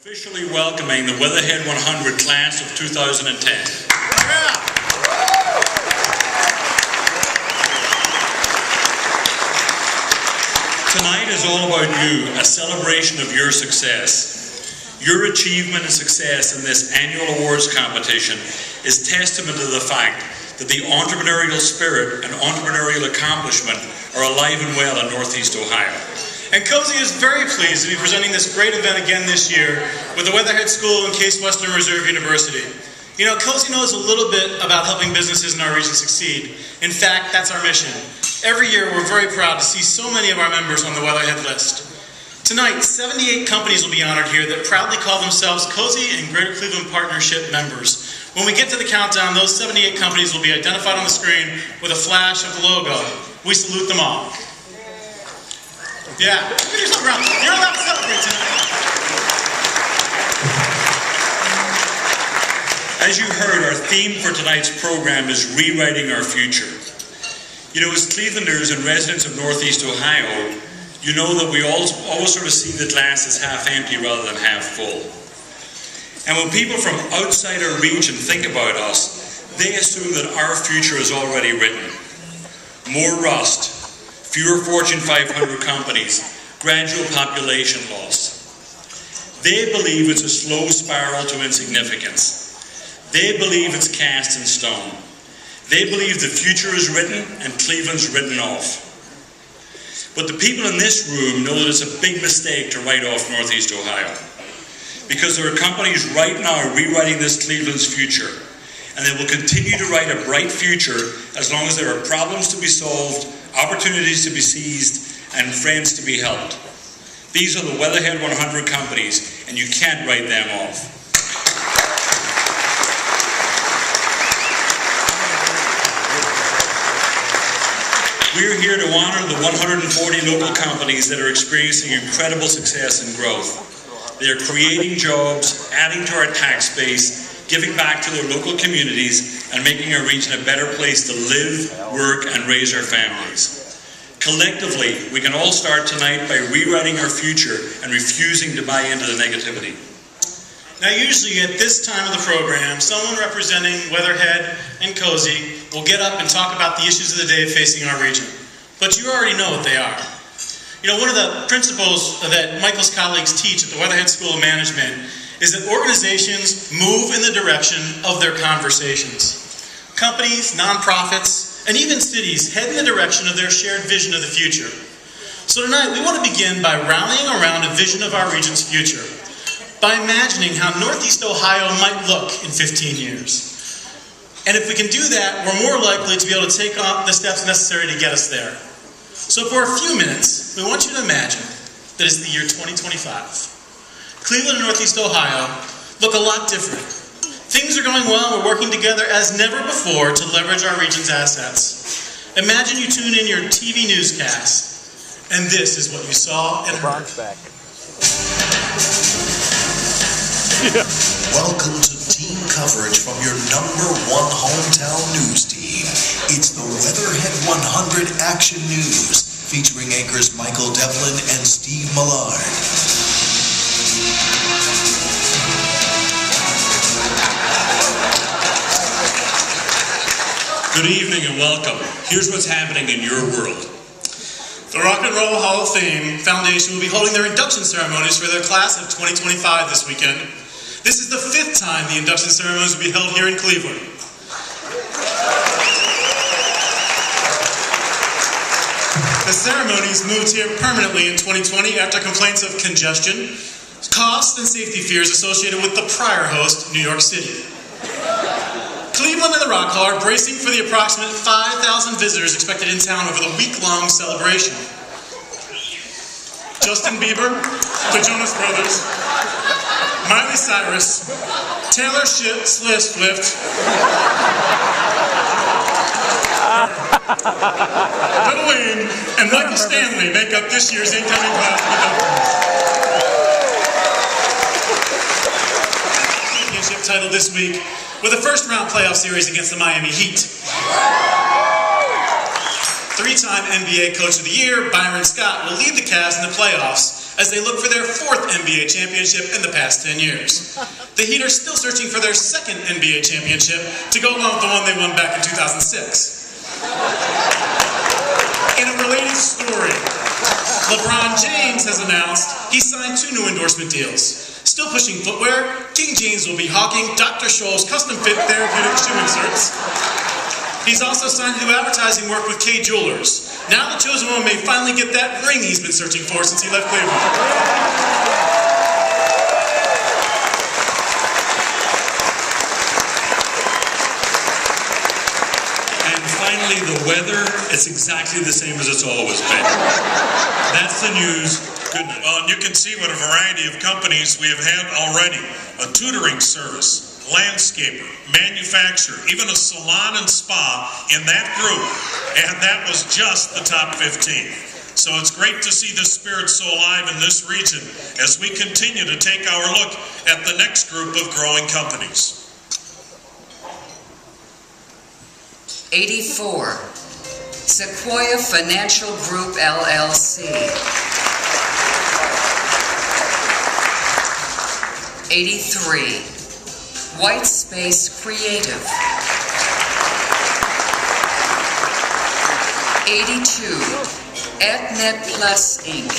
Officially welcoming the Weatherhead 100 class of 2010. Tonight is all about you, a celebration of your success. Your achievement and success in this annual awards competition is testament to the fact that the entrepreneurial spirit and entrepreneurial accomplishment are alive and well in Northeast Ohio. And COSE is very pleased to be presenting this great event again this year with the Weatherhead School and Case Western Reserve University. You know, COSE knows a little bit about helping businesses in our region succeed. In fact, that's our mission. Every year, we're very proud to see so many of our members on the Weatherhead list. Tonight, 78 companies will be honored here that proudly call themselves COSE and Greater Cleveland Partnership members. When we get to the countdown, those 78 companies will be identified on the screen with a flash of the logo. We salute them all. Yeah, give yourself a round. You're allowed to celebrate tonight. As you heard, our theme for tonight's program is rewriting our future. You know, as Clevelanders and residents of Northeast Ohio, you know that we always sort of see the glass as half empty rather than half full. And when people from outside our region think about us, they assume that our future is already written. More rust, fewer Fortune 500 companies, gradual population loss. They believe it's a slow spiral to insignificance. They believe it's cast in stone. They believe the future is written and Cleveland's written off. But the people in this room know that it's a big mistake to write off Northeast Ohio. Because there are companies right now rewriting this Cleveland's future. And they will continue to write a bright future as long as there are problems to be solved, opportunities to be seized, and friends to be helped. These are the Weatherhead 100 companies, and you can't write them off. We're here to honor the 140 local companies that are experiencing incredible success and growth. They are creating jobs, adding to our tax base, giving back to their local communities, and making our region a better place to live, work, and raise our families. Collectively, we can all start tonight by rewriting our future and refusing to buy into the negativity. Now, usually at this time of the program, someone representing Weatherhead and COSE will get up and talk about the issues of the day facing our region. But you already know what they are. You know, one of the principles that Michael's colleagues teach at the Weatherhead School of Management is that organizations move in the direction of their conversations. Companies, nonprofits, and even cities head in the direction of their shared vision of the future. So tonight, we want to begin by rallying around a vision of our region's future, by imagining how Northeast Ohio might look in 15 years. And if we can do that, we're more likely to be able to take on the steps necessary to get us there. So for a few minutes, we want you to imagine that it's the year 2025. Cleveland and Northeast Ohio look a lot different. Things are going well, we're working together as never before to leverage our region's assets. Imagine you tune in your TV newscast, and this is what you saw and heard. Back. Welcome to team coverage from your #1 hometown news team. It's the Weatherhead 100 Action News, featuring anchors Michael Devlin and Steve Millard. Good evening and welcome. Here's what's happening in your world. The Rock and Roll Hall of Fame Foundation will be holding their induction ceremonies for their class of 2025 this weekend. This is the 5th time the induction ceremonies will be held here in Cleveland. The ceremonies moved here permanently in 2020 after complaints of congestion, costs, and safety fears associated with the prior host, New York City. Cleveland and the Rock Hall are bracing for the approximate 5,000 visitors expected in town over the week-long celebration. Justin Bieber, the Jonas Brothers, Miley Cyrus, Taylor Swift, Lil Wayne, and Michael Stanley make up this year's incoming class of inductees. Championship title this week with a first-round playoff series against the Miami Heat. 3-time NBA Coach of the Year, Byron Scott, will lead the Cavs in the playoffs as they look for their 4th NBA championship in the past 10 years. The Heat are still searching for their 2nd NBA championship to go along with the one they won back in 2006. In a related story, Lebron James has announced he signed 2 new endorsement deals. Still pushing footwear, King James will be hawking Dr. Scholl's custom-fit therapeutic shoe inserts. He's also signed new advertising work with Kay Jewelers. Now the chosen one may finally get that ring he's been searching for since he left Cleveland. And finally, the weather, it's exactly the same as it's always been. That's the news. Good night. Well, and you can see what a variety of companies we have had already. A tutoring service, landscaper, manufacturer, even a salon and spa in that group. And that was just the top 15. So it's great to see the spirit so alive in this region as we continue to take our look at the next group of growing companies. 84, Sequoia Financial Group, LLC. 83, White Space Creative. 82, AtNetPlus, Inc.